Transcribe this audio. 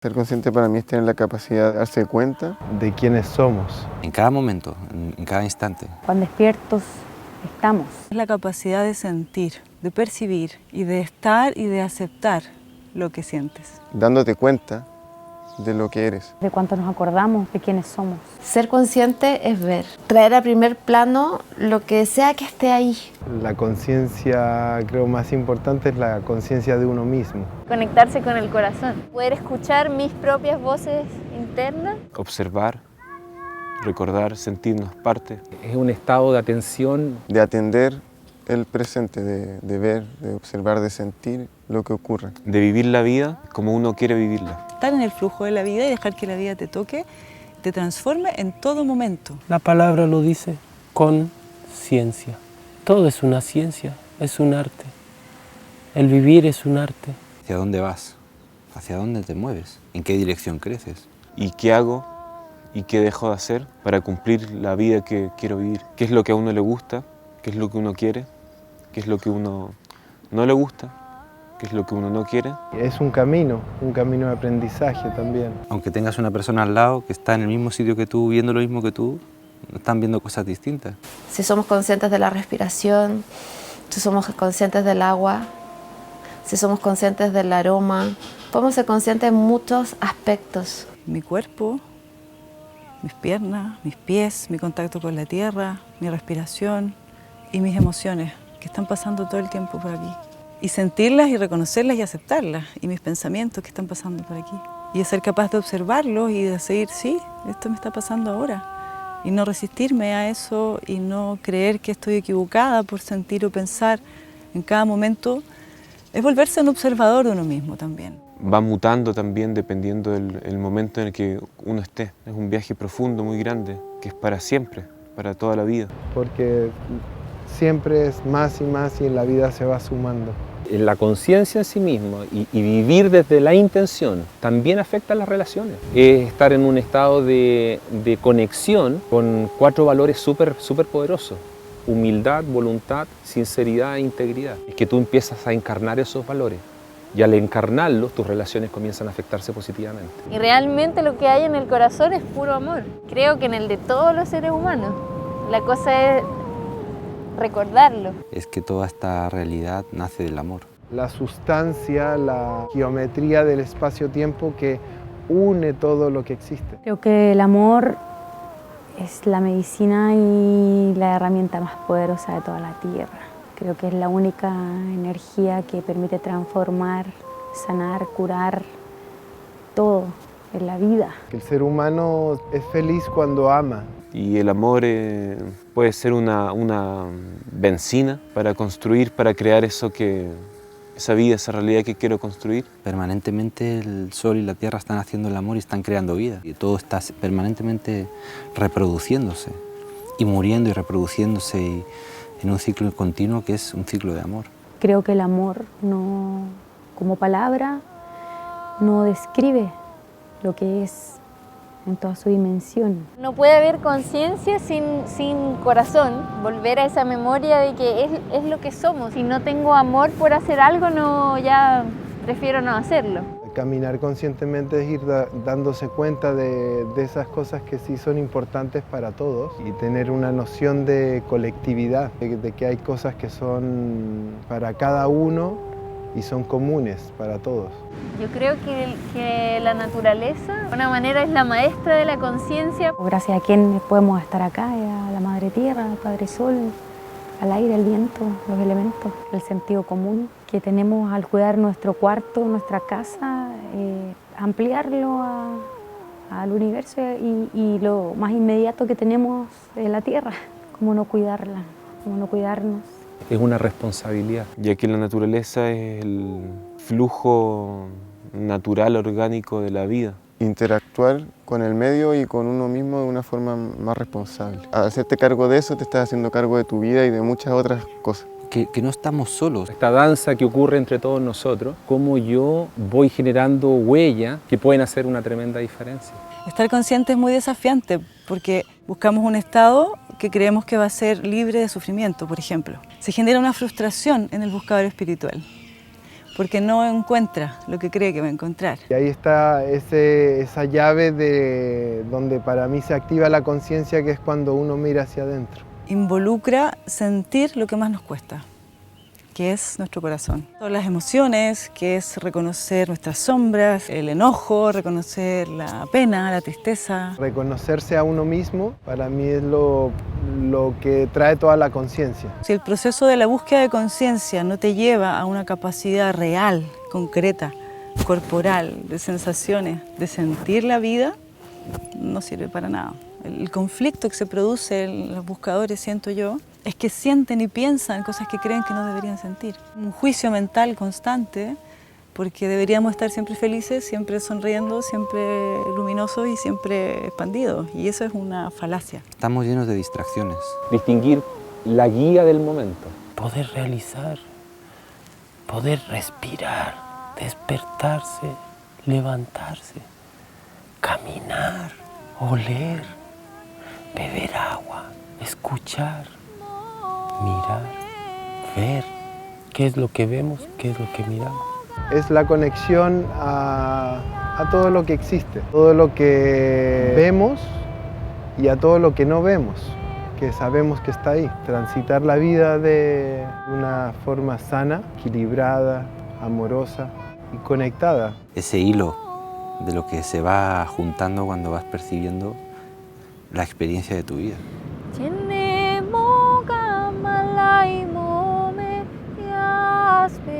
Ser consciente para mí es tener la capacidad de darse cuenta de quiénes somos. En cada momento, en cada instante. Cuán despiertos estamos. Es la capacidad de sentir, de percibir y de estar y de aceptar lo que sientes. dándote cuenta de lo que eres. De cuánto nos acordamos de quiénes somos. Ser consciente es ver, traer a primer plano lo que sea que esté ahí. La conciencia, creo, más importante es la conciencia de uno mismo. Conectarse con el corazón, poder escuchar mis propias voces internas. Observar, recordar, sentirnos parte. Es un estado de atención. De atender el presente, de ver, de observar, de sentir lo que ocurre. De vivir la vida como uno quiere vivirla. Estar en el flujo de la vida y dejar que la vida te toque, te transforme en todo momento. La palabra lo dice, conciencia. Todo es una ciencia, es un arte. El vivir es un arte. ¿Hacia dónde vas? ¿Hacia dónde te mueves? ¿En qué dirección creces? ¿Y qué hago y qué dejo de hacer para cumplir la vida que quiero vivir? ¿Qué es lo que a uno le gusta? ¿Qué es lo que uno quiere? ¿Qué es lo que uno no le gusta? ¿Qué es lo que uno no quiere? Es un camino de aprendizaje también. Aunque tengas una persona al lado que está en el mismo sitio que tú, viendo lo mismo que tú, están viendo cosas distintas. Si somos conscientes de la respiración, si somos conscientes del agua, si somos conscientes del aroma, podemos ser conscientes en muchos aspectos. Mi cuerpo, mis piernas, mis pies, mi contacto con la tierra, mi respiración y mis emociones que están pasando todo el tiempo por aquí. Y sentirlas y reconocerlas y aceptarlas, y mis pensamientos que están pasando por aquí. Y ser capaz de observarlos y de decir, sí, esto me está pasando ahora. Y no resistirme a eso y no creer que estoy equivocada por sentir o pensar en cada momento. Es volverse un observador de uno mismo también. Va mutando también dependiendo del momento en el que uno esté. Es un viaje profundo, muy grande, que es para siempre, para toda la vida. Porque siempre es más y más y en la vida se va sumando. La conciencia en sí mismo y vivir desde la intención también afecta a las relaciones. Es estar en un estado de conexión con 4 valores súper poderosos. Humildad, voluntad, sinceridad e integridad. Es que tú empiezas a encarnar esos valores y al encarnarlos tus relaciones comienzan a afectarse positivamente. Y realmente lo que hay en el corazón es puro amor. Creo que en el de todos los seres humanos. La cosa es recordarlo. Es que toda esta realidad nace del amor. La sustancia, la geometría del espacio-tiempo que une todo lo que existe. Creo que el amor es la medicina y la herramienta más poderosa de toda la tierra. Creo que es la única energía que permite transformar, sanar, curar todo en la vida. El ser humano es feliz cuando ama. Y el amor puede ser una benzina para construir, para crear esa vida, esa realidad que quiero construir. Permanentemente el sol y la tierra están haciendo el amor y están creando vida. Y todo está permanentemente reproduciéndose y muriendo y reproduciéndose en un ciclo continuo que es un ciclo de amor. Creo que el amor no, como palabra, no describe lo que es en toda su dimensión. No puede haber conciencia sin corazón, volver a esa memoria de que es lo que somos. Si no tengo amor por hacer algo, ya prefiero no hacerlo. Caminar conscientemente es ir dándose cuenta de esas cosas que sí son importantes para todos y tener una noción de colectividad, de que hay cosas que son para cada uno y son comunes para todos. Yo creo que la naturaleza, de alguna manera, es la maestra de la conciencia. Gracias a quien podemos estar acá, a la Madre Tierra, al Padre Sol, al aire, al viento, los elementos, el sentido común que tenemos al cuidar nuestro cuarto, nuestra casa, ampliarlo al universo y lo más inmediato que tenemos en la Tierra, cómo no cuidarla, cómo no cuidarnos. Es una responsabilidad. Ya que la naturaleza es el flujo natural, orgánico de la vida. Interactuar con el medio y con uno mismo de una forma más responsable. Al hacerte cargo de eso, te estás haciendo cargo de tu vida y de muchas otras cosas. Que no estamos solos. Esta danza que ocurre entre todos nosotros, cómo yo voy generando huellas que pueden hacer una tremenda diferencia. Estar consciente es muy desafiante porque buscamos un estado que creemos que va a ser libre de sufrimiento, por ejemplo. Se genera una frustración en el buscador espiritual porque no encuentra lo que cree que va a encontrar. Y ahí está esa llave de donde para mí se activa la conciencia, que es cuando uno mira hacia adentro. Involucra sentir lo que más nos cuesta, que es nuestro corazón. Todas las emociones, que es reconocer nuestras sombras, el enojo, reconocer la pena, la tristeza. Reconocerse a uno mismo para mí es lo que trae toda la conciencia. Si el proceso de la búsqueda de conciencia no te lleva a una capacidad real, concreta, corporal, de sensaciones, de sentir la vida, no sirve para nada. El conflicto que se produce en los buscadores, siento yo, es que sienten y piensan cosas que creen que no deberían sentir. Un juicio mental constante, porque deberíamos estar siempre felices, siempre sonriendo, siempre luminosos y siempre expandidos. Y eso es una falacia. Estamos llenos de distracciones. Distinguir la guía del momento. Poder realizar, poder respirar, despertarse, levantarse, caminar, oler, beber agua, escuchar, mirar, ver. ¿Qué es lo que vemos? ¿Qué es lo que miramos? Es la conexión a todo lo que existe, todo lo que vemos y a todo lo que no vemos, que sabemos que está ahí. Transitar la vida de una forma sana, equilibrada, amorosa y conectada. Ese hilo de lo que se va juntando cuando vas percibiendo la experiencia de tu vida. Tiene moga malai mome yaspe